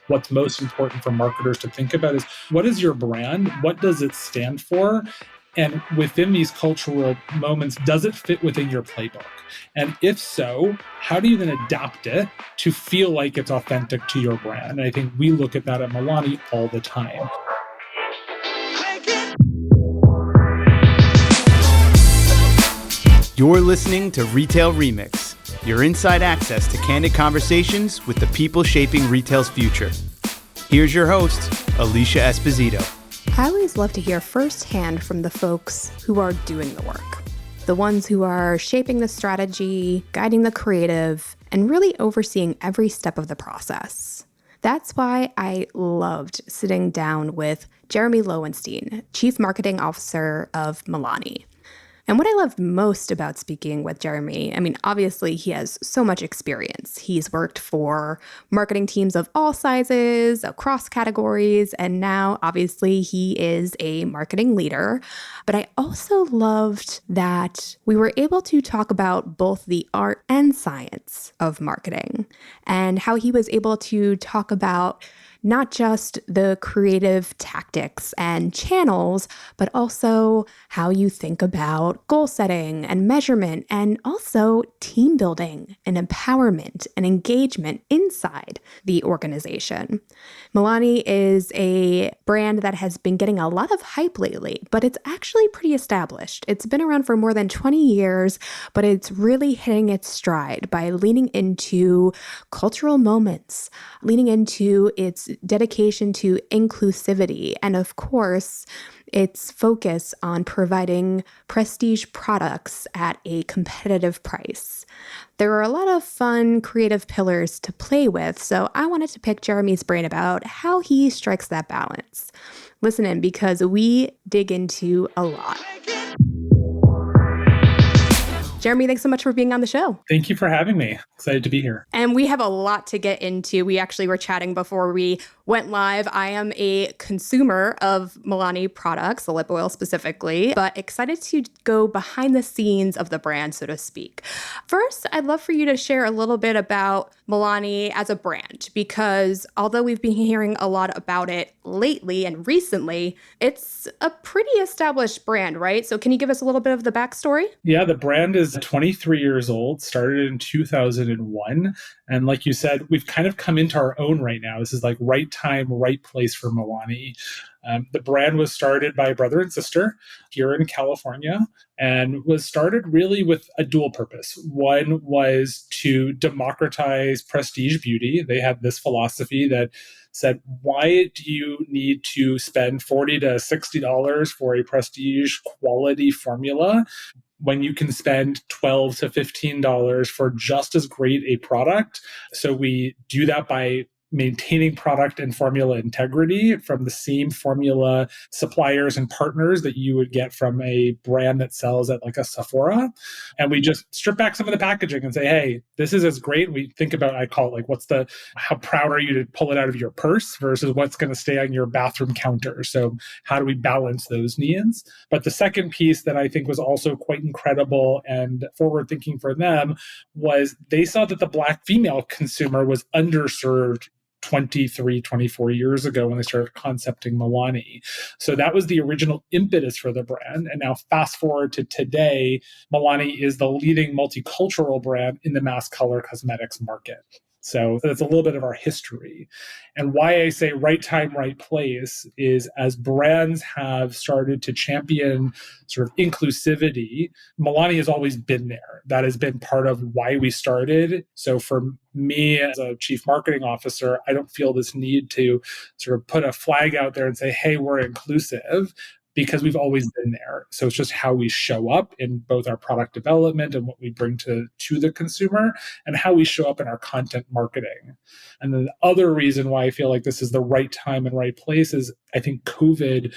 what's most important for marketers to think about is, what is your brand? What does it stand for? And within these cultural moments, does it fit within your playbook? And if so, how do you then adapt it to feel like it's authentic to your brand? And I think we look at that at Milani all the time. You're listening to Retail Remix, your inside access to candid conversations with the people shaping retail's future. Here's your host, Alicia Esposito. I always love to hear firsthand from the folks who are doing the work, the ones who are shaping the strategy, guiding the creative, and really overseeing every step of the process. That's why I loved sitting down with Jeremy Lowenstein, Chief Marketing Officer of Milani. And what I loved most about speaking with Jeremy, obviously he has so much experience. He's worked for marketing teams of all sizes, across categories, and now obviously he is a marketing leader. But I also loved that we were able to talk about both the art and science of marketing and how he was able to talk about not just the creative tactics and channels, but also how you think about goal setting and measurement, and also team building and empowerment and engagement inside the organization. Milani is a brand that has been getting a lot of hype lately, but it's actually pretty established. It's been around for more than 20 years, but it's really hitting its stride by leaning into cultural moments, leaning into its dedication to inclusivity, and of course, its focus on providing prestige products at a competitive price. There are a lot of fun, creative pillars to play with, so I wanted to pick Jeremy's brain about how he strikes that balance. Listen in, because we dig into a lot. Jeremy, thanks so much for being on the show. Thank you for having me. Excited to be here. And we have a lot to get into. We actually were chatting before we went live. I am a consumer of Milani products, the lip oil specifically, but excited to go behind the scenes of the brand, so to speak. First, I'd love for you to share a little bit about Milani as a brand, because although we've been hearing a lot about it lately and recently, it's a pretty established brand, right? So can you give us a little bit of the backstory? Yeah, the brand is 23 years old, started in 2001. And like you said, we've kind of come into our own right now. This is like right time, right place for Milani. The brand was started by a brother and sister here in California and was started really with a dual purpose. One was to democratize prestige beauty. They had this philosophy that said, why do you need to spend $40 to $60 for a prestige quality formula when you can spend $12 to $15 for just as great a product? So we do that by maintaining product and formula integrity from the same formula suppliers and partners that you would get from a brand that sells at like a Sephora. And we just strip back some of the packaging and say, hey, this is as great. We think about, I call it like, how proud are you to pull it out of your purse versus what's going to stay on your bathroom counter? So how do we balance those needs? But the second piece that I think was also quite incredible and forward thinking for them was they saw that the Black female consumer was underserved 23, 24 years ago when they started concepting Milani. So that was the original impetus for the brand. And now fast forward to today, Milani is the leading multicultural brand in the mass color cosmetics market. So that's a little bit of our history. And why I say right time, right place is as brands have started to champion sort of inclusivity, Milani has always been there. That has been part of why we started. So for me as a chief marketing officer, I don't feel this need to sort of put a flag out there and say, hey, we're inclusive, because we've always been there. So it's just how we show up in both our product development and what we bring to the consumer, and how we show up in our content marketing. And then the other reason why I feel like this is the right time and right place is I think COVID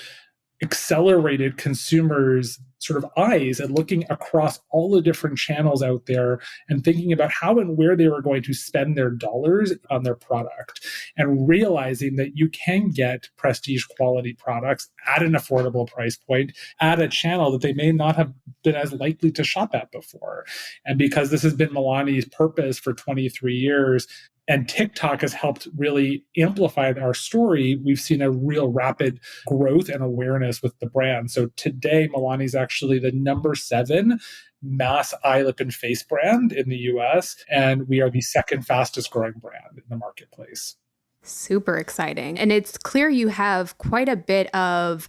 accelerated consumers' sort of eyes at looking across all the different channels out there and thinking about how and where they were going to spend their dollars on their product, and realizing that you can get prestige quality products at an affordable price point at a channel that they may not have been as likely to shop at before. And because this has been Milani's purpose for 23 years, And TikTok has helped really amplify our story. We've seen a real rapid growth and awareness with the brand. So today, Milani is actually the number 7 mass eye, lip, and face brand in the US. And we are the second fastest growing brand in the marketplace. Super exciting. And it's clear you have quite a bit of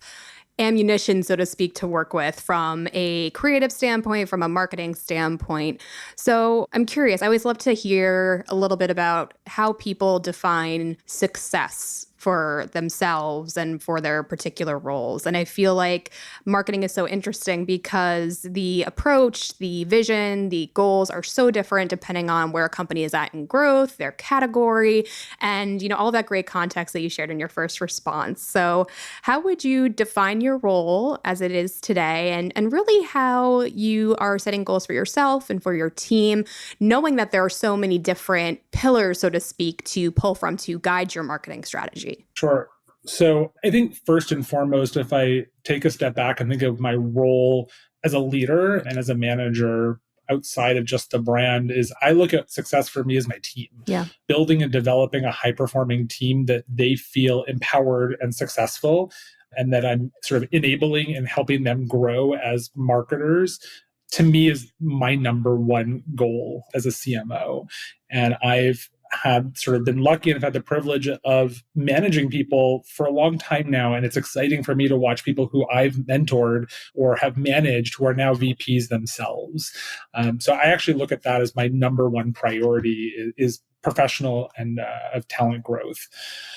ammunition, so to speak, to work with from a creative standpoint, from a marketing standpoint. So I'm curious, I always love to hear a little bit about how people define success for themselves and for their particular roles. And I feel like marketing is so interesting because the approach, the vision, the goals are so different depending on where a company is at in growth, their category, and all that great context that you shared in your first response. So how would you define your role as it is today and really how you are setting goals for yourself and for your team, knowing that there are so many different pillars, so to speak, to pull from to guide your marketing strategy? Sure. So I think first and foremost, if I take a step back and think of my role as a leader and as a manager outside of just the brand, is I look at success for me as my team. Yeah. Building and developing a high-performing team that they feel empowered and successful, and that I'm sort of enabling and helping them grow as marketers, to me is my number one goal as a CMO. And I've had sort of been lucky and have had the privilege of managing people for a long time now. And it's exciting for me to watch people who I've mentored or have managed who are now VPs themselves. So I actually look at that as my number one priority is professional and of talent growth.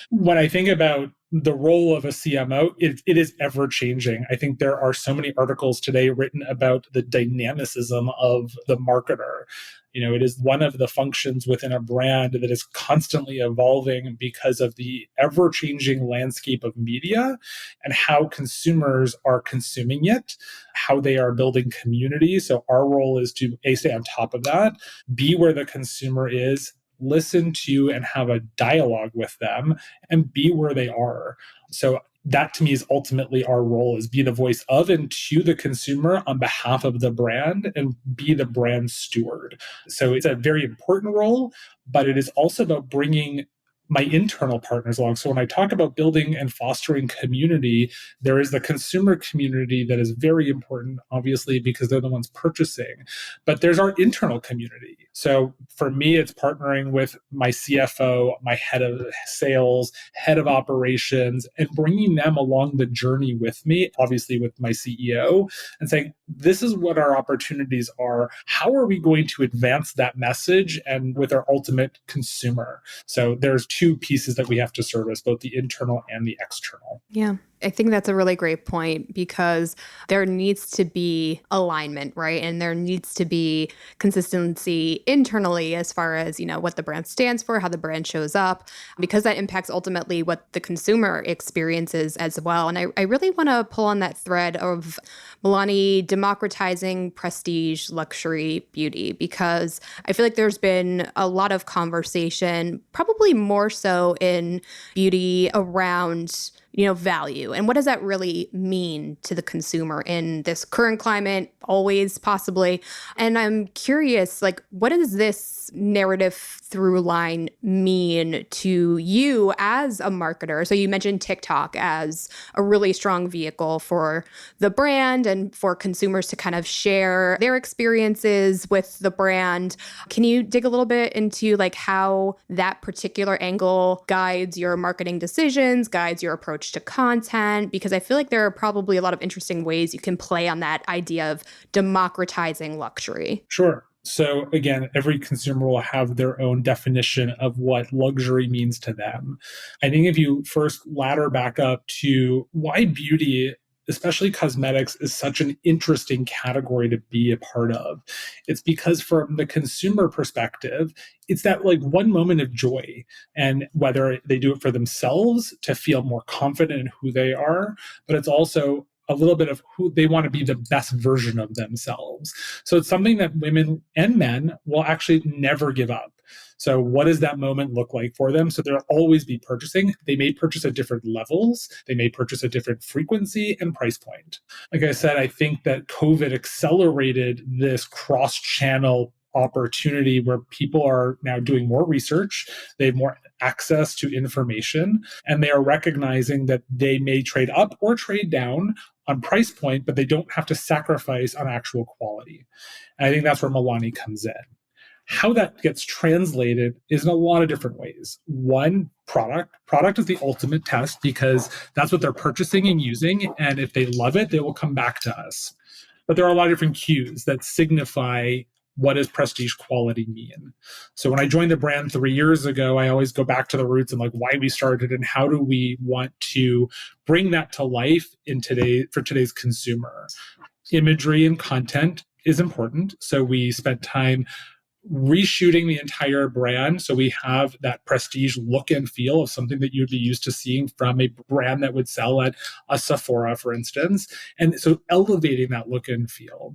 When I think about the role of a CMO, it is ever changing. I think there are so many articles today written about the dynamicism of the marketer. It is one of the functions within a brand that is constantly evolving because of the ever-changing landscape of media and how consumers are consuming it, how they are building community. So our role is to A, stay on top of that, be where the consumer is, listen to and have a dialogue with them, and be where they are. So that to me is ultimately our role, is be the voice of and to the consumer on behalf of the brand and be the brand steward. So it's a very important role, but it is also about bringing my internal partners along. So when I talk about building and fostering community, there is the consumer community that is very important, obviously, because they're the ones purchasing. But there's our internal community. So for me, it's partnering with my CFO, my head of sales, head of operations, and bringing them along the journey with me, obviously with my CEO, and saying, this is what our opportunities are. How are we going to advance that message and with our ultimate consumer? So there's 2 pieces that we have to service, both the internal and the external. Yeah. I think that's a really great point because there needs to be alignment, right? And there needs to be consistency internally as far as, what the brand stands for, how the brand shows up, because that impacts ultimately what the consumer experiences as well. And I really want to pull on that thread of Milani democratizing prestige luxury beauty, because I feel like there's been a lot of conversation, probably more so in beauty around value. And what does that really mean to the consumer in this current climate, always possibly? And I'm curious, what does this narrative through line mean to you as a marketer? So you mentioned TikTok as a really strong vehicle for the brand and for consumers to kind of share their experiences with the brand. Can you dig a little bit into how that particular angle guides your marketing decisions, guides your approach to content? Because I feel like there are probably a lot of interesting ways you can play on that idea of democratizing luxury. Sure. So again, every consumer will have their own definition of what luxury means to them. I think if you first ladder back up to why beauty, especially cosmetics, is such an interesting category to be a part of, it's because from the consumer perspective, it's that one moment of joy. And whether they do it for themselves to feel more confident in who they are, but it's also a little bit of who they want to be, the best version of themselves. So it's something that women and men will actually never give up. So what does that moment look like for them? So they'll always be purchasing. They may purchase at different levels. They may purchase at different frequency and price point. Like I said, I think that COVID accelerated this cross-channel opportunity where people are now doing more research, they have more access to information, and they are recognizing that they may trade up or trade down on price point, but they don't have to sacrifice on actual quality. And I think that's where Milani comes in. How that gets translated is in a lot of different ways. One, product. Product is the ultimate test because that's what they're purchasing and using. And if they love it, they will come back to us. But there are a lot of different cues that signify what does prestige quality mean. So when I joined the brand 3 years ago, I always go back to the roots and like why we started and how do we want to bring that to life for today's consumer. Imagery and content is important. So we spent time reshooting the entire brand so we have that prestige look and feel of something that you'd be used to seeing from a brand that would sell at a Sephora, for instance. And so elevating that look and feel.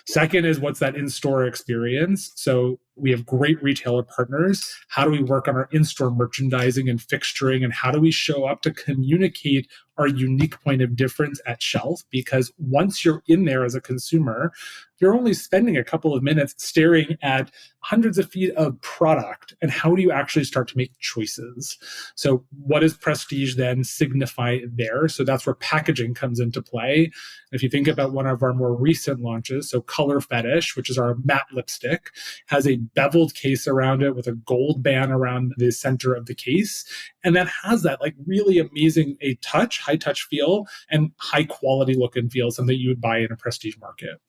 Second is what's that in-store experience? So we have great retailer partners. How do we work on our in-store merchandising and fixturing? And how do we show up to communicate our unique point of difference at shelf? Because once you're in there as a consumer, you're only spending a couple of minutes staring at hundreds of feet of product. And how do you actually start to make choices? So what does prestige then signify there? So that's where packaging comes into play. If you think about one of our more recent launches, so Color Fetish, which is our matte lipstick, has a beveled case around it with a gold band around the center of the case. And that has that like really amazing high touch feel and high quality look and feel, something you would buy in a prestige market.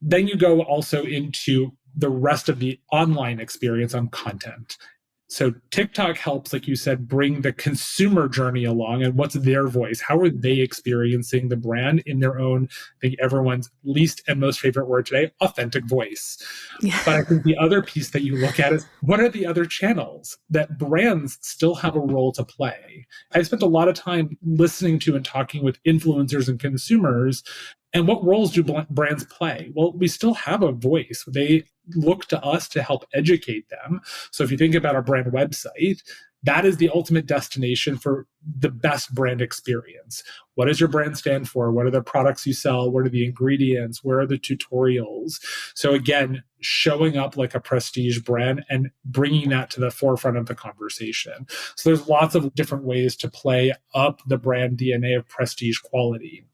Then you go also into the rest of the online experience on content. So TikTok helps, like you said, bring the consumer journey along and what's their voice? How are they experiencing the brand in their own, I think everyone's least and most favorite word today, authentic voice. Yeah. But I think the other piece that you look at is what are the other channels that brands still have a role to play? I spent a lot of time listening to and talking with influencers and consumers. And what roles do brands play? Well, we still have a voice. They look to us to help educate them. So if you think about our brand website, that is the ultimate destination for the best brand experience. What does your brand stand for? What are the products you sell? What are the ingredients? Where are the tutorials? So again, showing up like a prestige brand and bringing that to the forefront of the conversation. So there's lots of different ways to play up the brand DNA of prestige quality.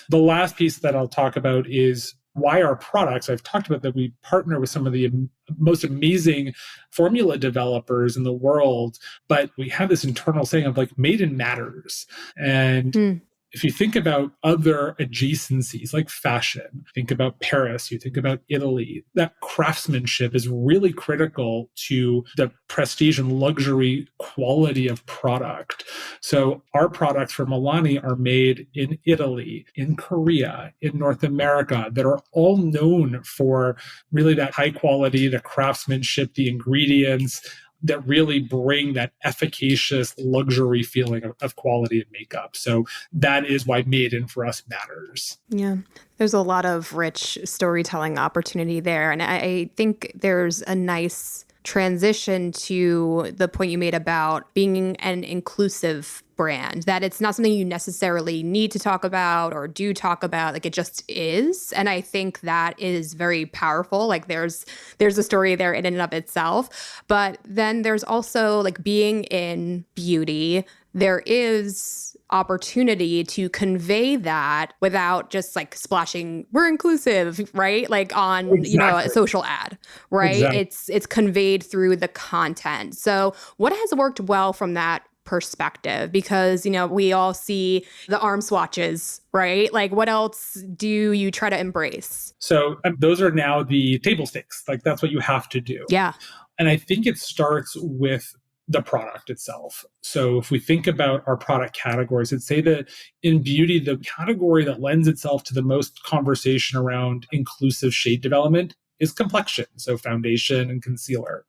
The last piece that I'll talk about is why our products. I've talked about that we partner with some of the most amazing formula developers in the world, but we have this internal saying of like made in matters. And if you think about other adjacencies like fashion, think about Paris, you think about Italy, that craftsmanship is really critical to the prestige and luxury quality of product. So our products from Milani are made in Italy, in Korea, in North America, that are all known for really that high quality, the craftsmanship, the ingredients, that really bring that efficacious luxury feeling of quality and makeup. So that is why made in for us matters. Yeah, there's a lot of rich storytelling opportunity there. And I think there's a nice transition to the point you made about being an inclusive brand, that it's not something you necessarily need to talk about or do talk about, like it just is. And I think that is very powerful. Like there's a story there in and of itself. But then there's also like being in beauty, there is opportunity to convey that without just like splashing, we're inclusive, right? Like on, a social ad, right? Exactly. It's conveyed through the content. So what has worked well from that perspective? Because, we all see the arm swatches, right? Like what else do you try to embrace? So those are now the table stakes. Like that's what you have to do. Yeah. And I think it starts with the product itself. So if we think about our product categories, I'd say that in beauty, the category that lends itself to the most conversation around inclusive shade development is complexion. So foundation and concealer.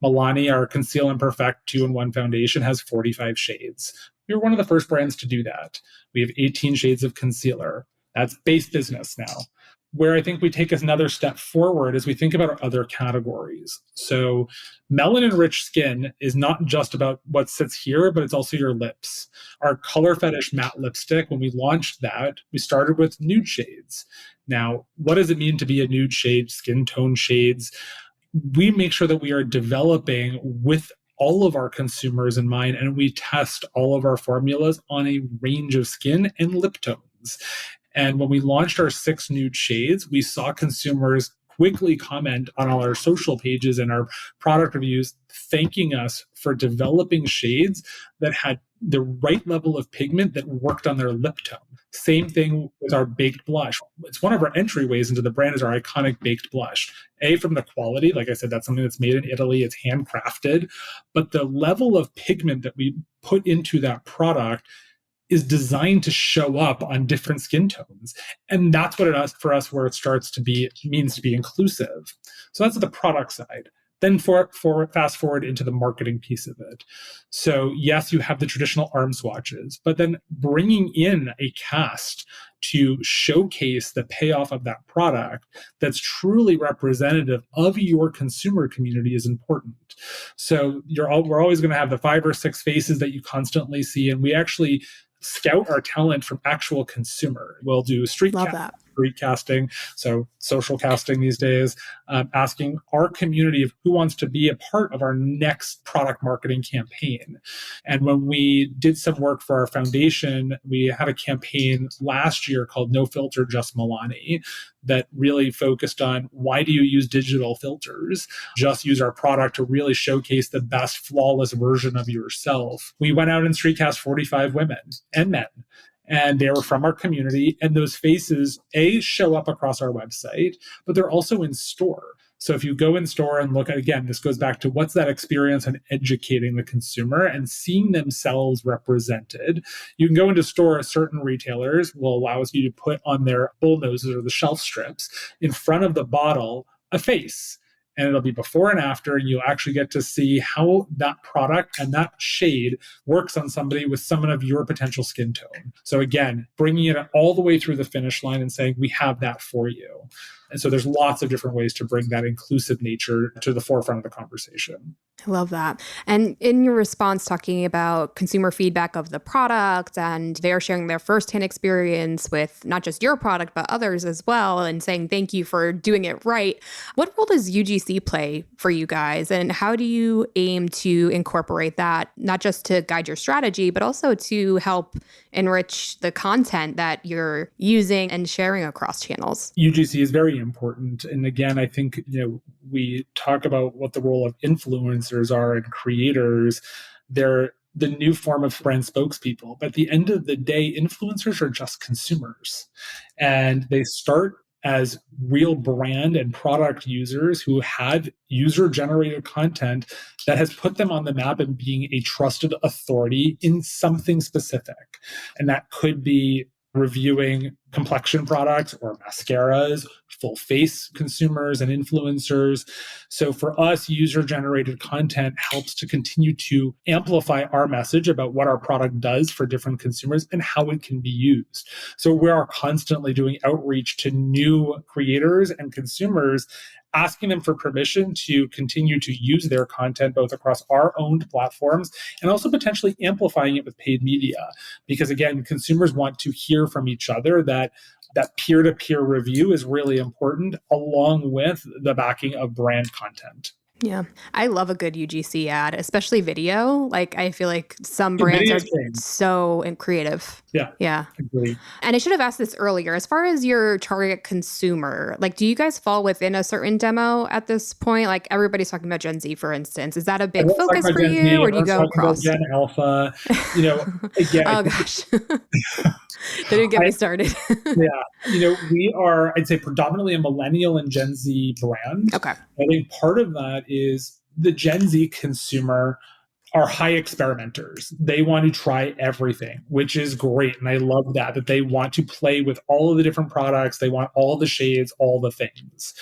Milani, our Conceal and Perfect 2-in-1 foundation, has 45 shades. We were one of the first brands to do that. We have 18 shades of concealer. That's base business now. Where I think we take another step forward is we think about our other categories. So melanin-rich skin is not just about what sits here, but it's also your lips. Our Color Fetish matte lipstick, when we launched that, we started with nude shades. Now, what does it mean to be a nude shade, skin tone shades? we make sure that we are developing with all of our consumers in mind, and we test all of our formulas on a range of skin and lip tones. And when we launched our 6 nude shades, we saw consumers quickly comment on all our social pages and our product reviews, thanking us for developing shades that had the right level of pigment that worked on their lip tone. Same thing with our baked blush. It's one of our entryways into the brand is our iconic baked blush. From the quality, like I said, that's something that's made in Italy, it's handcrafted, but the level of pigment that we put into that product is designed to show up on different skin tones. And that's what it is for us, where it starts to be, means to be inclusive. So that's the product side. Then fast forward into the marketing piece of it. So yes, you have the traditional arm swatches, but then bringing in a cast to showcase the payoff of that product that's truly representative of your consumer community is important. So we're always going to have the 5 or 6 faces that you constantly see, and we actually scout our talent from actual consumer. We'll do street casting, so social casting these days, asking our community of who wants to be a part of our next product marketing campaign. And when we did some work for our foundation, we had a campaign last year called No Filter, Just Milani, that really focused on why do you use digital filters? Just use our product to really showcase the best flawless version of yourself. We went out and street cast 45 women and men, and they were from our community. And those faces, show up across our website, but they're also in store. So if you go in store and look at, again, this goes back to what's that experience and educating the consumer and seeing themselves represented. You can go into store, certain retailers will allow you to put on their bull noses or the shelf strips in front of the bottle a face. And it'll be before and after, and you'll actually get to see how that product and that shade works on somebody with someone of your potential skin tone. So again, bringing it all the way through the finish line and saying, we have that for you. And so there's lots of different ways to bring that inclusive nature to the forefront of the conversation. I love that. And in your response, talking about consumer feedback of the product, and they're sharing their firsthand experience with not just your product, but others as well, and saying thank you for doing it right. What role does UGC play for you guys? And how do you aim to incorporate that, not just to guide your strategy, but also to help enrich the content that you're using and sharing across channels? UGC is very important. And again, I think, we talk about what the role of influencers are and creators. They're the new form of brand spokespeople. But at the end of the day, influencers are just consumers. And they start as real brand and product users who have user-generated content that has put them on the map and being a trusted authority in something specific. And that could be reviewing complexion products or mascaras, full face consumers and influencers. So for us, user-generated content helps to continue to amplify our message about what our product does for different consumers and how it can be used. So we are constantly doing outreach to new creators and consumers, asking them for permission to continue to use their content both across our owned platforms and also potentially amplifying it with paid media. Because again, consumers want to hear from each other that peer-to-peer review is really important, along with the backing of brand content. Yeah. I love a good UGC ad, especially video. Like, I feel like some brands are so creative. Yeah. Agreed. And I should have asked this earlier. As far as your target consumer, like, do you guys fall within a certain demo at this point? Like, everybody's talking about Gen Z, for instance. Is that a big focus for you, or do you go across? Gen Alpha, again. Oh, gosh. Didn't get me started. We are, I'd say, predominantly a millennial and Gen Z brand. Okay. I think part of that is the Gen Z consumer are high experimenters. They want to try everything, which is great. And I love that they want to play with all of the different products. They want all the shades, all the things.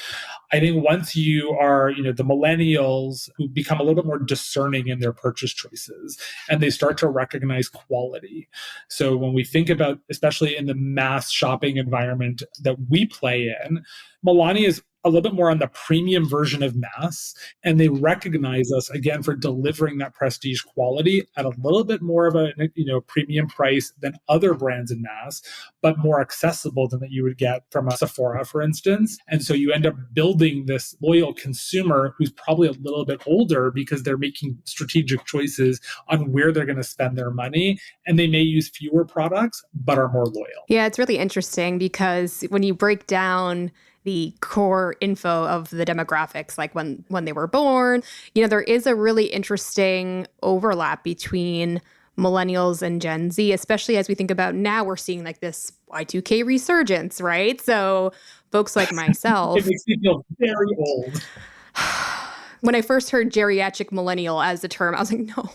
I think once you are, the millennials who become a little bit more discerning in their purchase choices, and they start to recognize quality. So when we think about, especially in the mass shopping environment that we play in, Milani is a little bit more on the premium version of mass. And they recognize us again for delivering that prestige quality at a little bit more of a premium price than other brands in mass, but more accessible than that you would get from a Sephora, for instance. And so you end up building this loyal consumer who's probably a little bit older because they're making strategic choices on where they're going to spend their money. And they may use fewer products, but are more loyal. Yeah, it's really interesting because when you break down the core info of the demographics, like when they were born, there is a really interesting overlap between millennials and Gen Z, especially as we think about now we're seeing like this Y2K resurgence, right? So folks like myself. It makes me feel very old. When I first heard geriatric millennial as a term, I was like, no.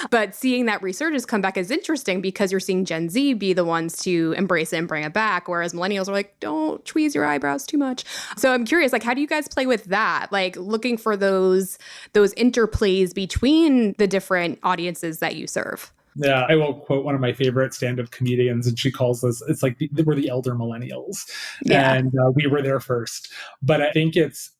But seeing that resurgence come back is interesting because you're seeing Gen Z be the ones to embrace it and bring it back, whereas millennials are like, don't tweeze your eyebrows too much. So I'm curious, like, how do you guys play with that? Like looking for those interplays between the different audiences that you serve? Yeah, I will quote one of my favorite stand-up comedians, and she calls us, it's like we're the elder millennials. Yeah. And we were there first. But I think it's,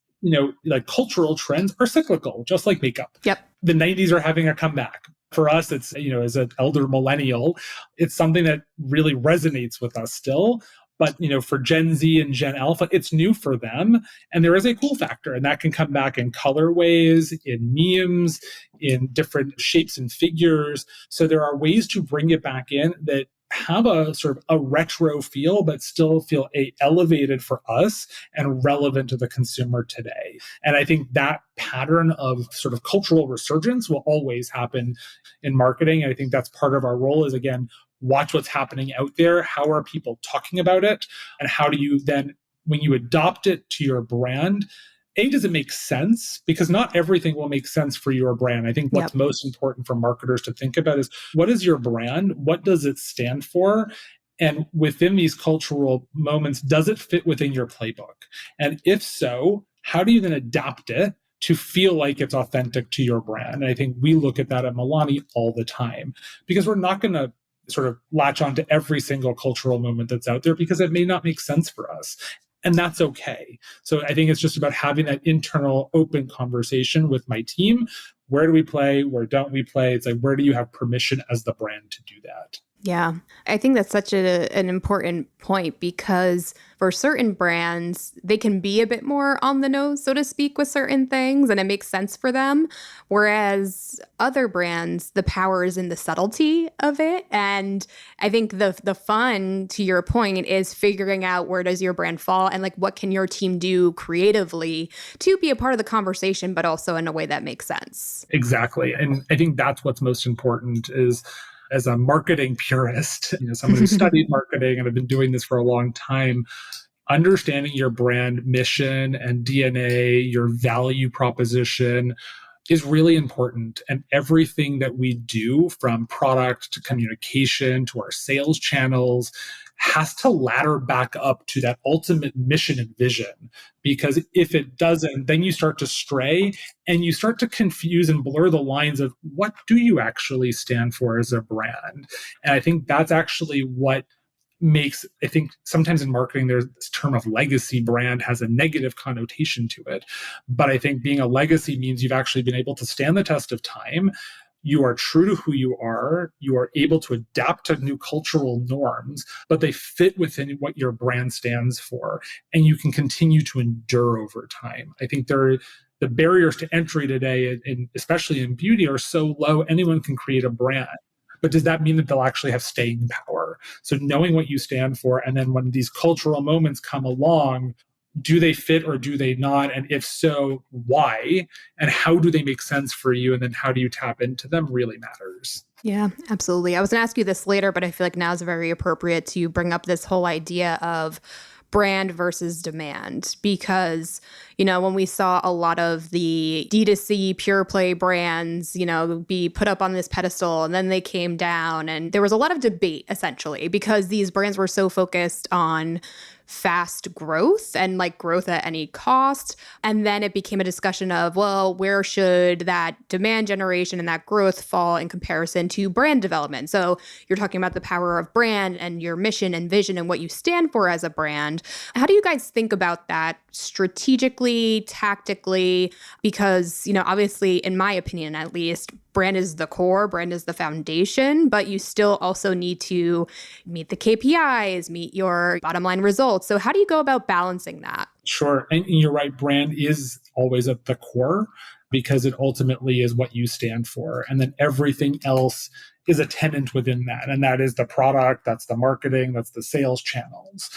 like cultural trends are cyclical, just like makeup. Yep. The 90s are having a comeback. For us, it's, as an elder millennial, it's something that really resonates with us still. But, for Gen Z and Gen Alpha, it's new for them. And there is a cool factor, and that can come back in colorways, in memes, in different shapes and figures. So there are ways to bring it back in that have a sort of a retro feel, but still feel elevated for us and relevant to the consumer today. And I think that pattern of sort of cultural resurgence will always happen in marketing. And I think that's part of our role is, again, watch what's happening out there. How are people talking about it? And how do you then, when you adopt it to your brand, does it make sense? Because not everything will make sense for your brand. I think what's most important for marketers to think about is, what is your brand? What does it stand for? And within these cultural moments, does it fit within your playbook? And if so, how do you then adapt it to feel like it's authentic to your brand? And I think we look at that at Milani all the time, because we're not going to sort of latch onto every single cultural moment that's out there because it may not make sense for us. And that's okay. So I think it's just about having that internal open conversation with my team. Where do we play? Where don't we play? It's like, where do you have permission as the brand to do that? Yeah, I think that's such an important point because for certain brands, they can be a bit more on the nose, so to speak, with certain things, and it makes sense for them. Whereas other brands, the power is in the subtlety of it. And I think the fun, to your point, is figuring out where does your brand fall and like what can your team do creatively to be a part of the conversation, but also in a way that makes sense. Exactly. And I think that's what's most important is, as a marketing purist, someone who studied marketing and have been doing this for a long time, understanding your brand mission and DNA, your value proposition is really important. And everything that we do, from product to communication to our sales channels, has to ladder back up to that ultimate mission and vision. Because if it doesn't, then you start to stray and you start to confuse and blur the lines of what do you actually stand for as a brand. And I think that's actually what makes, I think sometimes in marketing, there's this term of legacy brand has a negative connotation to it. But I think being a legacy means you've actually been able to stand the test of time. You are true to who you are able to adapt to new cultural norms, but they fit within what your brand stands for, and you can continue to endure over time. I think the barriers to entry today, especially in beauty, are so low, anyone can create a brand. But does that mean that they'll actually have staying power? So knowing what you stand for, and then when these cultural moments come along, do they fit or do they not? And if so, why? And how do they make sense for you? And then how do you tap into them really matters. Yeah, absolutely. I was going to ask you this later, but I feel like now is very appropriate to bring up this whole idea of brand versus demand, because, when we saw a lot of the D2C pure play brands, be put up on this pedestal and then they came down, and there was a lot of debate essentially because these brands were so focused on fast growth and like growth at any cost. And then it became a discussion of, well, where should that demand generation and that growth fall in comparison to brand development? So you're talking about the power of brand and your mission and vision and what you stand for as a brand. How do you guys think about that strategically, tactically? Because, obviously, in my opinion, at least, brand is the core, brand is the foundation, but you still also need to meet the KPIs, meet your bottom line results. So how do you go about balancing that? Sure. And you're right. Brand is always at the core because it ultimately is what you stand for. And then everything else is a tenant within that. And that is the product, that's the marketing, that's the sales channels.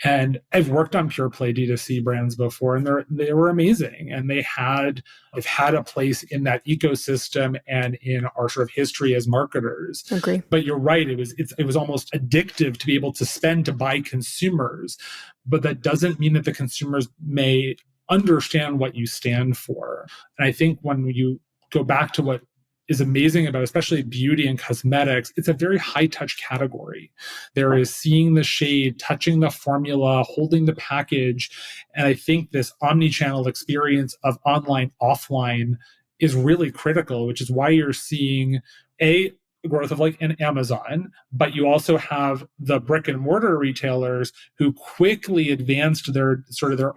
And I've worked on pure play D2C brands before, and they were amazing. And they've had a place in that ecosystem and in our sort of history as marketers. Agree. But you're right, it was almost addictive to be able to spend to buy consumers. But that doesn't mean that the consumers may understand what you stand for. And I think when you go back to what is amazing about especially beauty and cosmetics, it's a very high touch category. There is seeing the shade, touching the formula, holding the package. And I think this omni-channel experience of online, offline is really critical, which is why you're seeing the growth of like an Amazon, but you also have the brick and mortar retailers who quickly advanced their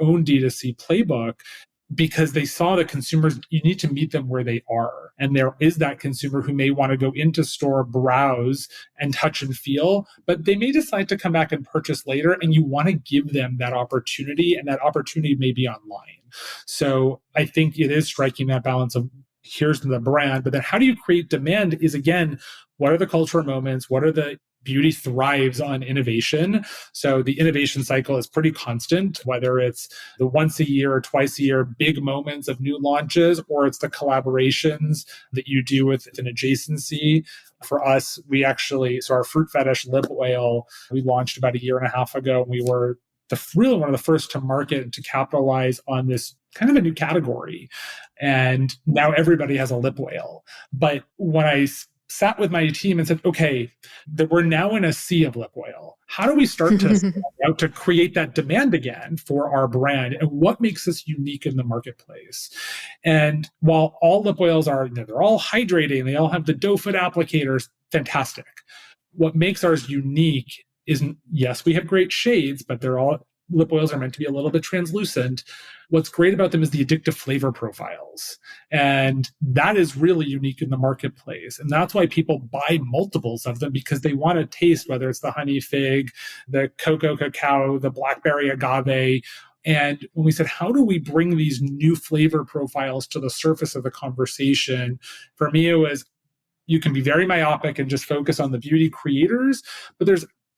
own D2C playbook because they saw that consumers, you need to meet them where they are. And there is that consumer who may want to go into store, browse and touch and feel, but they may decide to come back and purchase later. And you want to give them that opportunity, and that opportunity may be online. So I think it is striking that balance of here's the brand, but then how do you create demand is, again, what are the cultural moments? What are the beauty thrives on innovation. So the innovation cycle is pretty constant, whether it's the once a year or twice a year big moments of new launches, or it's the collaborations that you do with an adjacency. For us, so our Fruit Fetish lip oil, we launched about a year and a half ago. And we were really one of the first to market to capitalize on this kind of a new category. And now everybody has a lip oil. But when I sat with my team and said, okay, that we're now in a sea of lip oil. How do we start to create that demand again for our brand? And what makes us unique in the marketplace? And while all lip oils they're all hydrating, they all have the doe foot applicators, fantastic. What makes ours unique is, yes, we have great shades, but lip oils are meant to be a little bit translucent. What's great about them is the addictive flavor profiles. And that is really unique in the marketplace. And that's why people buy multiples of them, because they want to taste, whether it's the honey fig, the cocoa cacao, the blackberry agave. And when we said, how do we bring these new flavor profiles to the surface of the conversation? For me, it was, you can be very myopic and just focus on the beauty creators, but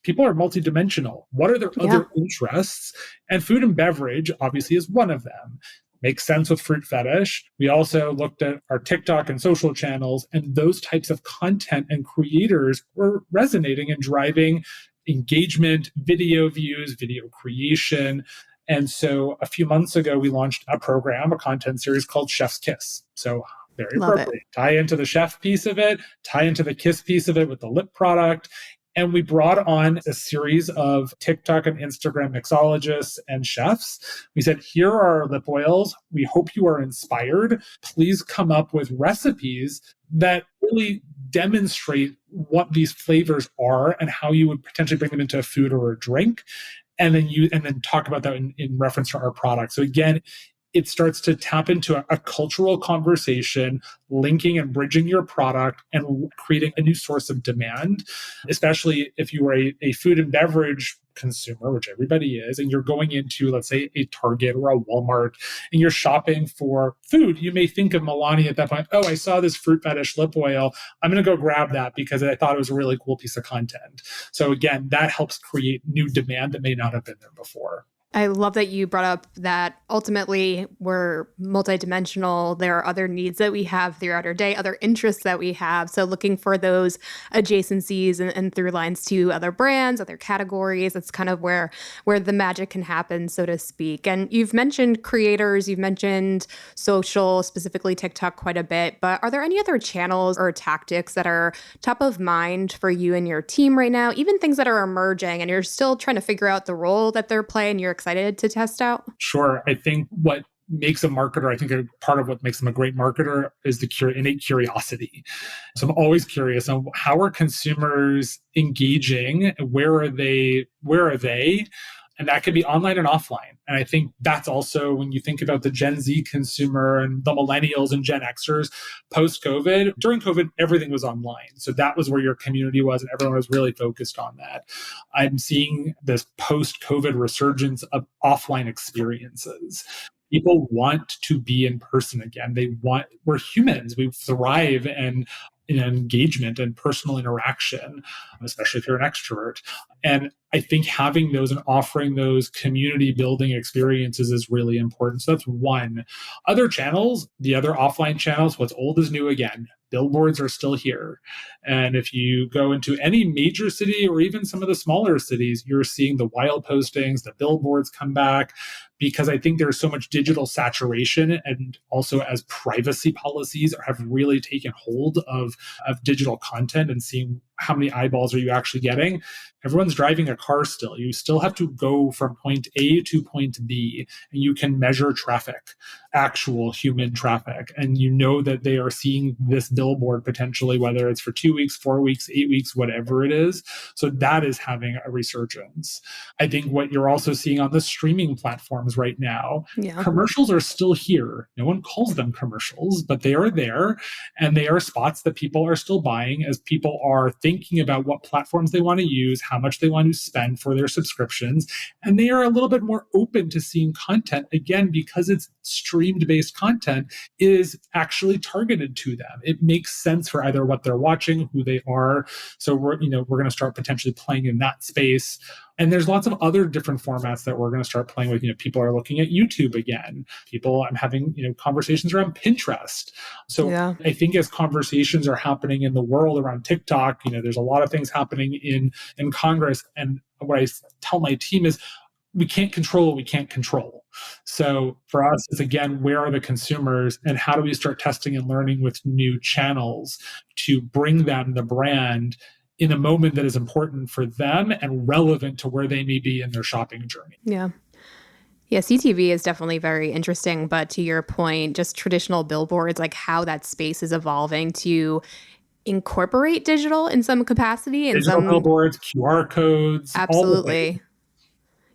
people are multidimensional. What are their other interests? And food and beverage, obviously, is one of them. Makes sense with Fruit Fetish. We also looked at our TikTok and social channels, and those types of content and creators were resonating and driving engagement, video views, video creation. And so a few months ago, we launched a content series called Chef's Kiss. So very appropriate. Tie into the chef piece of it, tie into the kiss piece of it with the lip product. And we brought on a series of TikTok and Instagram mixologists and chefs. We said, here are our lip oils. We hope you are inspired. Please come up with recipes that really demonstrate what these flavors are and how you would potentially bring them into a food or a drink. And then talk about that in reference to our product. So again, it starts to tap into a cultural conversation, linking and bridging your product and creating a new source of demand, especially if you are a food and beverage consumer, which everybody is, and you're going into, let's say, a Target or a Walmart, and you're shopping for food. You may think of Milani at that point, oh, I saw this Fruit Fetish lip oil. I'm going to go grab that because I thought it was a really cool piece of content. So again, that helps create new demand that may not have been there before. I love that you brought up that ultimately we're multidimensional. There are other needs that we have throughout our day, other interests that we have. So looking for those adjacencies and through lines to other brands, other categories, that's kind of where the magic can happen, so to speak. And you've mentioned creators, you've mentioned social, specifically TikTok quite a bit, but are there any other channels or tactics that are top of mind for you and your team right now, even things that are emerging and you're still trying to figure out the role that they're playing, you're excited to test out? Sure. I think what makes a marketer, I think a part of what makes them a great marketer is the innate curiosity. So I'm always curious on how are consumers engaging? Where are they? And that could be online and offline. And I think that's also when you think about the Gen Z consumer and the millennials and Gen Xers post-COVID. During COVID, everything was online. So that was where your community was, and everyone was really focused on that. I'm seeing this post-COVID resurgence of offline experiences. People want to be in person again. We're humans. We thrive in engagement and personal interaction, especially if you're an extrovert. And I think having those and offering those community building experiences is really important. So that's one. Other channels, the other offline channels, what's old is new again. Billboards are still here. And if you go into any major city or even some of the smaller cities, you're seeing the wild postings, the billboards come back, because I think there's so much digital saturation, and also as privacy policies have really taken hold of digital content and seeing how many eyeballs are you actually getting. Everyone's driving a car still. You still have to go from point A to point B, and you can measure traffic, actual human traffic. And you know that they are seeing this billboard potentially, whether it's for 2 weeks, 4 weeks, 8 weeks, whatever it is. So that is having a resurgence. I think what you're also seeing on the streaming platforms right now, commercials are still here. No one calls them commercials, but they are there. And they are spots that people are still buying as people are thinking about what platforms they want to use, how much they want to spend for their subscriptions. And they are a little bit more open to seeing content, again, because it's streamed based content is actually targeted to them. It makes sense for either what they're watching, who they are. So we're going to start potentially playing in that space. And there's lots of other different formats that we're going to start playing with. People are looking at YouTube again. I'm having, conversations around Pinterest. So I think as conversations are happening in the world around TikTok, there's a lot of things happening in Congress. And what I tell my team is, we can't control what we can't control. So for us, it's again, where are the consumers and how do we start testing and learning with new channels to bring them the brand in a moment that is important for them and relevant to where they may be in their shopping journey. Yeah, CTV is definitely very interesting. But to your point, just traditional billboards, like how that space is evolving to incorporate digital in some capacity. Digital billboards, QR codes. Absolutely.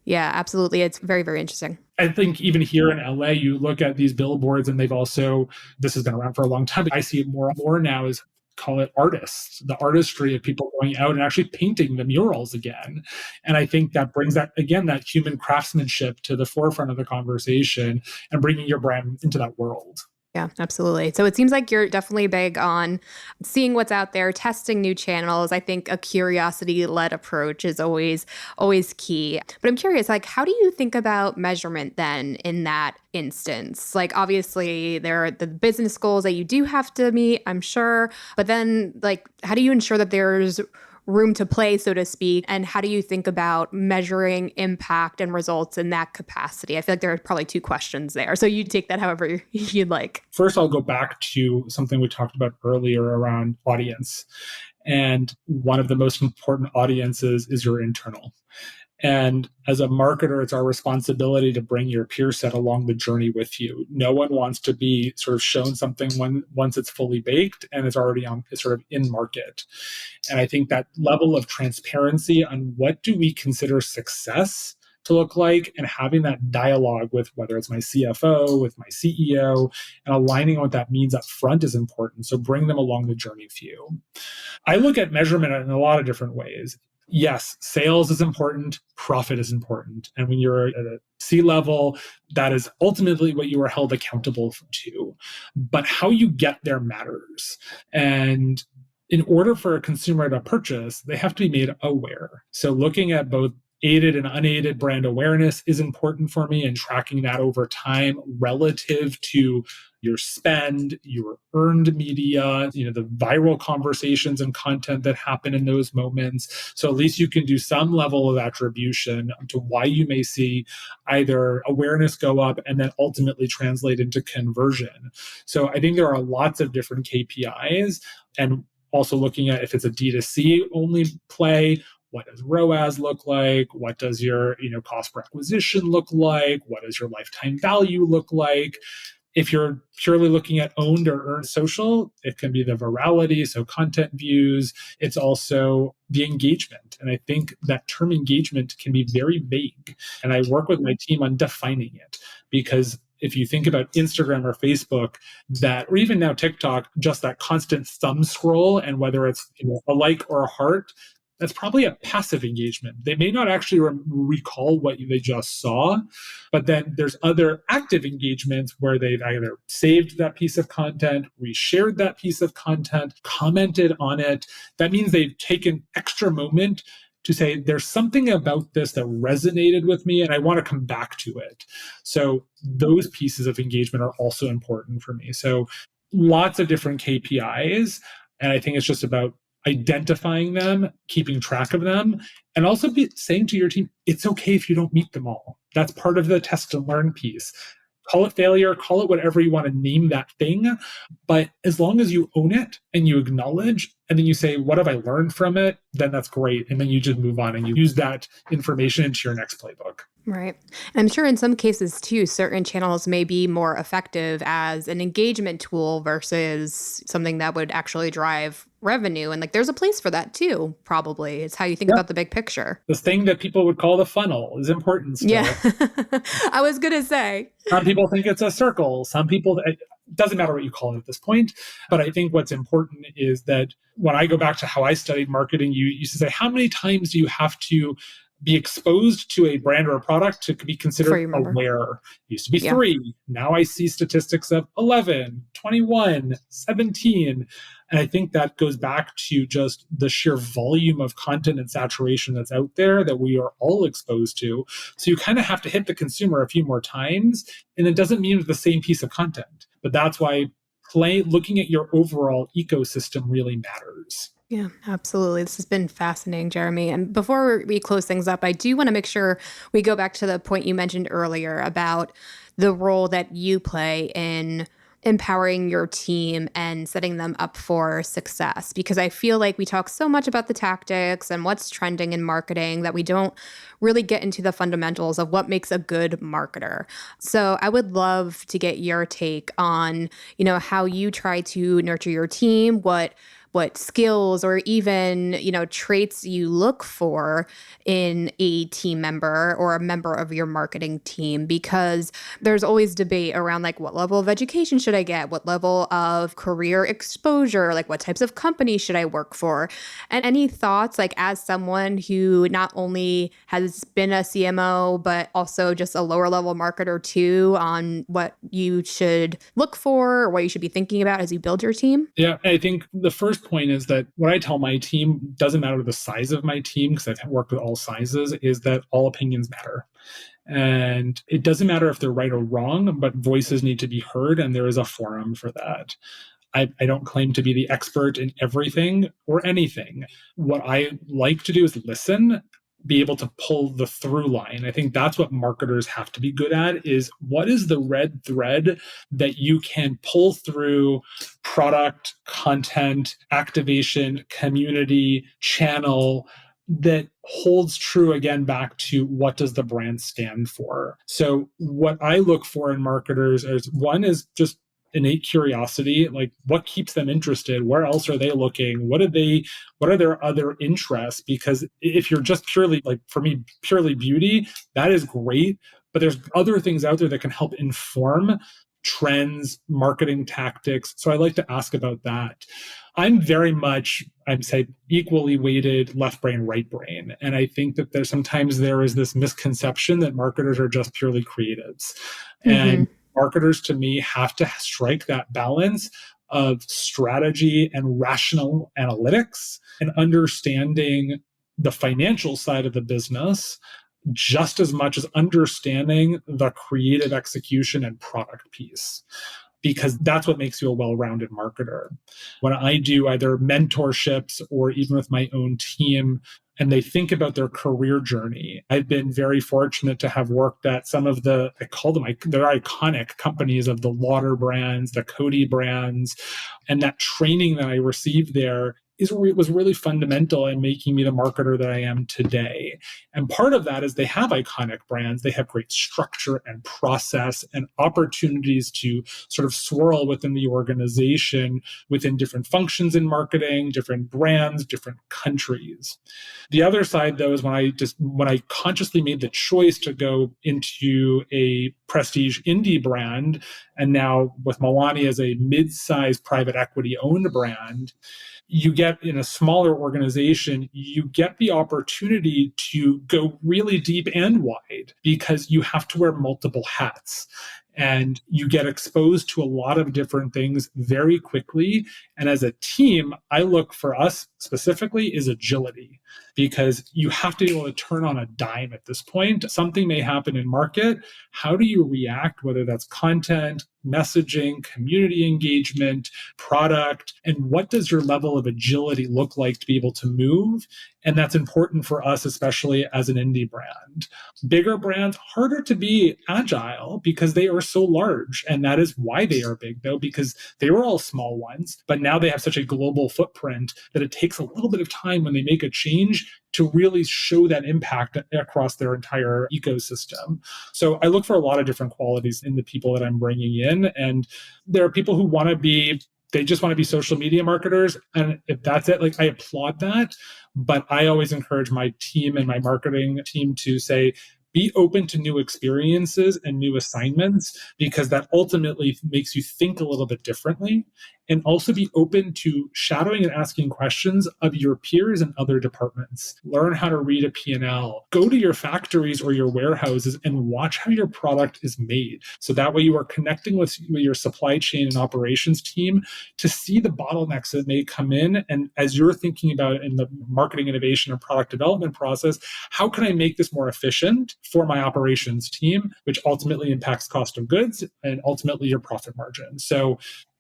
Yeah, absolutely. It's very, very interesting. I think even here in LA, you look at these billboards and this has been around for a long time, but I see it more and more now is call it artists, the artistry of people going out and actually painting the murals again. And I think that brings that human craftsmanship to the forefront of the conversation and bringing your brand into that world. Yeah, absolutely. So it seems like you're definitely big on seeing what's out there, testing new channels. I think a curiosity-led approach is always key. But I'm curious, how do you think about measurement then in that instance? Obviously, there are the business goals that you do have to meet, I'm sure. But then, how do you ensure that there's room to play, so to speak? And how do you think about measuring impact and results in that capacity? I feel like there are probably two questions there. So you take that however you'd like. First, I'll go back to something we talked about earlier around audience. And one of the most important audiences is your internal. And as a marketer, it's our responsibility to bring your peer set along the journey with you. No one wants to be sort of shown something once it's fully baked and it's already in market. And I think that level of transparency on what do we consider success to look like, and having that dialogue with whether it's my CFO, with my CEO, and aligning what that means up front is important. So bring them along the journey with you. I look at measurement in a lot of different ways. Yes, sales is important, profit is important. And when you're at a C-level, that is ultimately what you are held accountable to. But how you get there matters. And in order for a consumer to purchase, they have to be made aware. So looking at both Aided and unaided brand awareness is important for me, and tracking that over time relative to your spend, your earned media, the viral conversations and content that happen in those moments. So at least you can do some level of attribution to why you may see either awareness go up and then ultimately translate into conversion. So I think there are lots of different KPIs, and also looking at if it's a D2C only play, what does ROAS look like? What does your cost per acquisition look like? What does your lifetime value look like? If you're purely looking at owned or earned social, it can be the virality, so content views. It's also the engagement. And I think that term engagement can be very vague. And I work with my team on defining it, because if you think about Instagram or Facebook, or even now TikTok, just that constant thumb scroll, and whether it's a like or a heart, that's probably a passive engagement. They may not actually recall what they just saw, but then there's other active engagements where they've either saved that piece of content, reshared that piece of content, commented on it. That means they've taken extra moment to say, there's something about this that resonated with me and I want to come back to it. So those pieces of engagement are also important for me. So lots of different KPIs. And I think it's just about identifying them, keeping track of them, and also saying to your team, it's okay if you don't meet them all. That's part of the test and learn piece. Call it failure, call it whatever you want to name that thing. But as long as you own it and you acknowledge, and then you say, what have I learned from it? Then that's great. And then you just move on and you use that information into your next playbook. Right. And I'm sure in some cases too, certain channels may be more effective as an engagement tool versus something that would actually drive revenue. And there's a place for that too, probably. It's how you think about the big picture. This thing that people would call the funnel is important still. Yeah. I was going to say. Some people think it's a circle. Some people, it doesn't matter what you call it at this point. But I think what's important is that when I go back to how I studied marketing, you used to say, how many times do you have to be exposed to a brand or a product to be considered aware? It used to be 3. Now I see statistics of 11, 21, 17. And I think that goes back to just the sheer volume of content and saturation that's out there that we are all exposed to. So you kind of have to hit the consumer a few more times. And it doesn't mean it's the same piece of content. But that's why looking at your overall ecosystem really matters. Yeah, absolutely. This has been fascinating, Jeremy. And before we close things up, I do want to make sure we go back to the point you mentioned earlier about the role that you play in empowering your team and setting them up for success. Because I feel like we talk so much about the tactics and what's trending in marketing that we don't really get into the fundamentals of what makes a good marketer. So I would love to get your take on, how you try to nurture your team, what skills or even, traits you look for in a team member or a member of your marketing team, because there's always debate around what level of education should I get? What level of career exposure? What types of companies should I work for? And any thoughts, as someone who not only has been a CMO, but also just a lower level marketer too, on what you should look for or what you should be thinking about as you build your team? Yeah, I think the first point is that what I tell my team, doesn't matter the size of my team, because I've worked with all sizes, is that all opinions matter. And it doesn't matter if they're right or wrong, but voices need to be heard, and there is a forum for that. I don't claim to be the expert in everything or anything. What I like to do is listen, be able to pull the through line. I think that's what marketers have to be good at, is what is the red thread that you can pull through product, content, activation, community, channel, that holds true again back to what does the brand stand for. So what I look for in marketers is, one is just innate curiosity, what keeps them interested? Where else are they looking? What are their other interests? Because if you're just purely, for me, purely beauty, that is great, but there's other things out there that can help inform trends, marketing tactics. So I like to ask about that. I'm very much, I'd say, equally weighted left brain, right brain. And I think that sometimes there is this misconception that marketers are just purely creatives. Mm-hmm. And marketers, to me, have to strike that balance of strategy and rational analytics and understanding the financial side of the business just as much as understanding the creative execution and product piece, because that's what makes you a well-rounded marketer. When I do either mentorships or even with my own team, and they think about their career journey, I've been very fortunate to have worked at some of I call them, they're iconic companies of the Lauder brands, the Coty brands, and that training that I received there was really fundamental in making me the marketer that I am today. And part of that is they have iconic brands. They have great structure and process and opportunities to sort of swirl within the organization, within different functions in marketing, different brands, different countries. The other side, though, is when I consciously made the choice to go into a prestige indie brand, and now with Milani as a mid-sized private equity owned brand, you get in a smaller organization, you get the opportunity to go really deep and wide because you have to wear multiple hats. And you get exposed to a lot of different things very quickly. And as a team, I look for us specifically is agility, because you have to be able to turn on a dime at this point. Something may happen in market. How do you react, whether that's content, messaging, community engagement, product, and what does your level of agility look like to be able to move? And that's important for us, especially as an indie brand. Bigger brands, harder to be agile because they are so large. And that is why they are big, though, because they were all small ones. But now they have such a global footprint that it takes a little bit of time when they make a change to really show that impact across their entire ecosystem. So I look for a lot of different qualities in the people that I'm bringing in. And there are people who they just want to be social media marketers. And if that's it, I applaud that. But I always encourage my team and my marketing team to say, be open to new experiences and new assignments, because that ultimately makes you think a little bit differently. And also be open to shadowing and asking questions of your peers in other departments. Learn how to read a P&L. Go to your factories or your warehouses and watch how your product is made. So that way you are connecting with your supply chain and operations team to see the bottlenecks that may come in. And as you're thinking about it in the marketing innovation and product development process, how can I make this more efficient for my operations team, which ultimately impacts cost of goods and ultimately your profit margin. So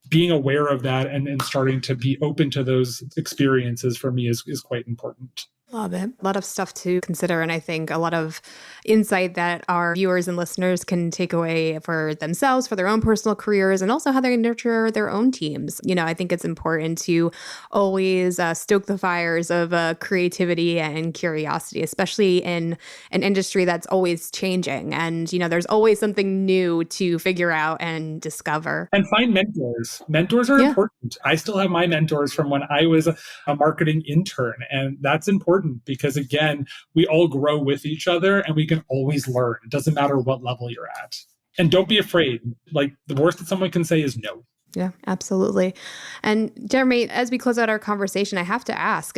being aware of that and starting to be open to those experiences for me is quite important. Love it. A lot of stuff to consider. And I think a lot of insight that our viewers and listeners can take away for themselves, for their own personal careers, and also how they nurture their own teams. I think it's important to always stoke the fires of creativity and curiosity, especially in an industry that's always changing. And, there's always something new to figure out and discover. And find mentors. Mentors are important. I still have my mentors from when I was a marketing intern. And that's important because, again, we all grow with each other and we can always learn. It doesn't matter what level you're at. And don't be afraid. The worst that someone can say is no. Yeah, absolutely. And Jeremy, as we close out our conversation, I have to ask,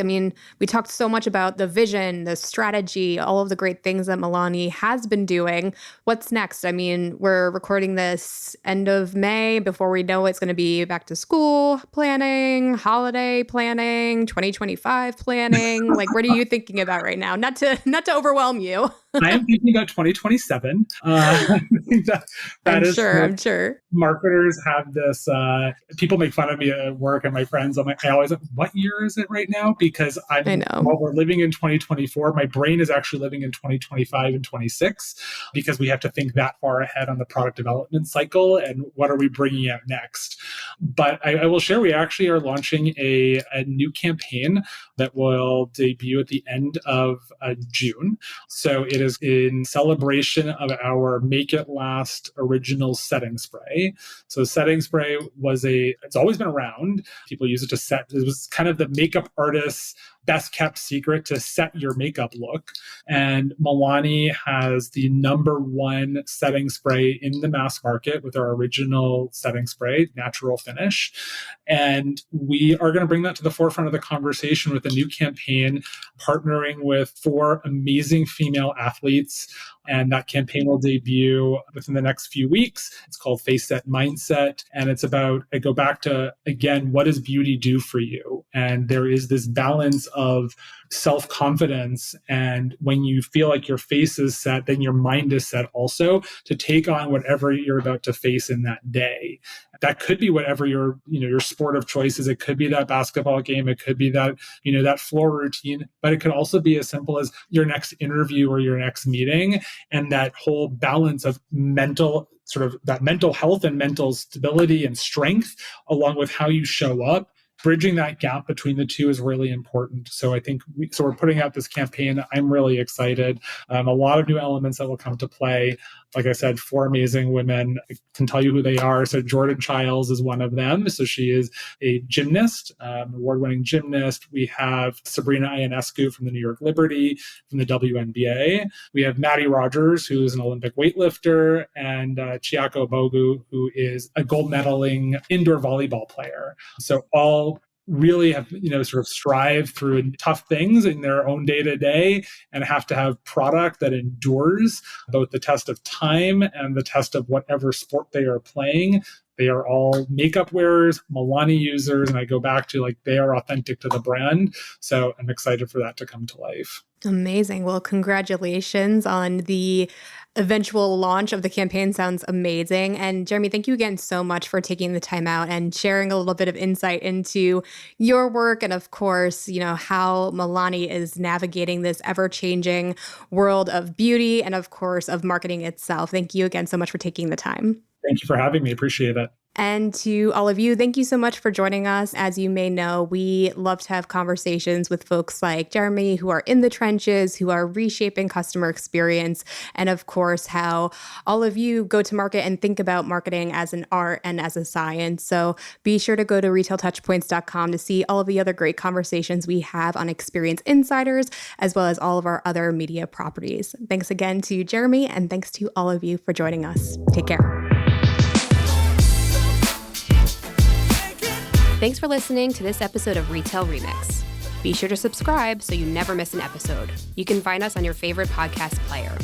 we talked so much about the vision, the strategy, all of the great things that Milani has been doing. What's next? We're recording this end of May. Before we know it's going to be back to school planning, holiday planning, 2025 planning. What are you thinking about right now? Not to overwhelm you. I am thinking about 2027. I think that I'm sure. Marketers have this, people make fun of me at work and my friends. I always like, what year is it right now? Because I know. While we're living in 2024, my brain is actually living in 2025 and 26 because we have to think that far ahead on the product development cycle and what are we bringing out next. But I will share, we actually are launching a new campaign that will debut at the end of June. So it is in celebration of our Make It Last original setting spray. So setting spray it's always been around. People use it to set, it was kind of the makeup artist's best kept secret to set your makeup look. And Milani has the #1 setting spray in the mass market with our original setting spray, natural finish. And we are going to bring that to the forefront of the conversation with a new campaign, partnering with 4 amazing female athletes. And that campaign will debut within the next few weeks. It's called Face Set Mindset. And it's about, I go back to, again, what does beauty do for you? And there is this balance of self-confidence. And when you feel like your face is set, then your mind is set also to take on whatever you're about to face in that day. That could be whatever your sport of choice is. It could be that basketball game. It could be that, that floor routine, but it could also be as simple as your next interview or your next meeting. And that whole balance of mental health and mental stability and strength, along with how you show up, bridging that gap between the two is really important. So I think we're putting out this campaign. I'm really excited. A lot of new elements that will come to play. Like I said, 4 amazing women. I can tell you who they are. So Jordan Childs is one of them. So she is a gymnast, award-winning gymnast. We have Sabrina Ionescu from the New York Liberty, from the WNBA. We have Maddie Rogers, who is an Olympic weightlifter, and Chiako Bogu, who is a gold medaling indoor volleyball player. So all really have, strive through tough things in their own day-to-day and have to have product that endures both the test of time and the test of whatever sport they are playing. They are all makeup wearers, Milani users, and I go back to they are authentic to the brand. So I'm excited for that to come to life. Amazing. Well, congratulations on the eventual launch of the campaign. Sounds amazing. And Jeremy, thank you again so much for taking the time out and sharing a little bit of insight into your work and, of course, how Milani is navigating this ever-changing world of beauty and, of course, of marketing itself. Thank you again so much for taking the time. Thank you for having me. Appreciate it. And to all of you, thank you so much for joining us. As you may know, we love to have conversations with folks like Jeremy, who are in the trenches, who are reshaping customer experience, and of course, how all of you go to market and think about marketing as an art and as a science. So be sure to go to retailtouchpoints.com to see all of the other great conversations we have on Experience Insiders, as well as all of our other media properties. Thanks again to Jeremy, and thanks to all of you for joining us. Take care. Thanks for listening to this episode of Retail Remix. Be sure to subscribe so you never miss an episode. You can find us on your favorite podcast player.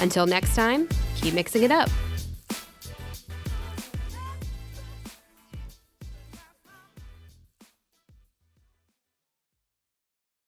Until next time, keep mixing it up.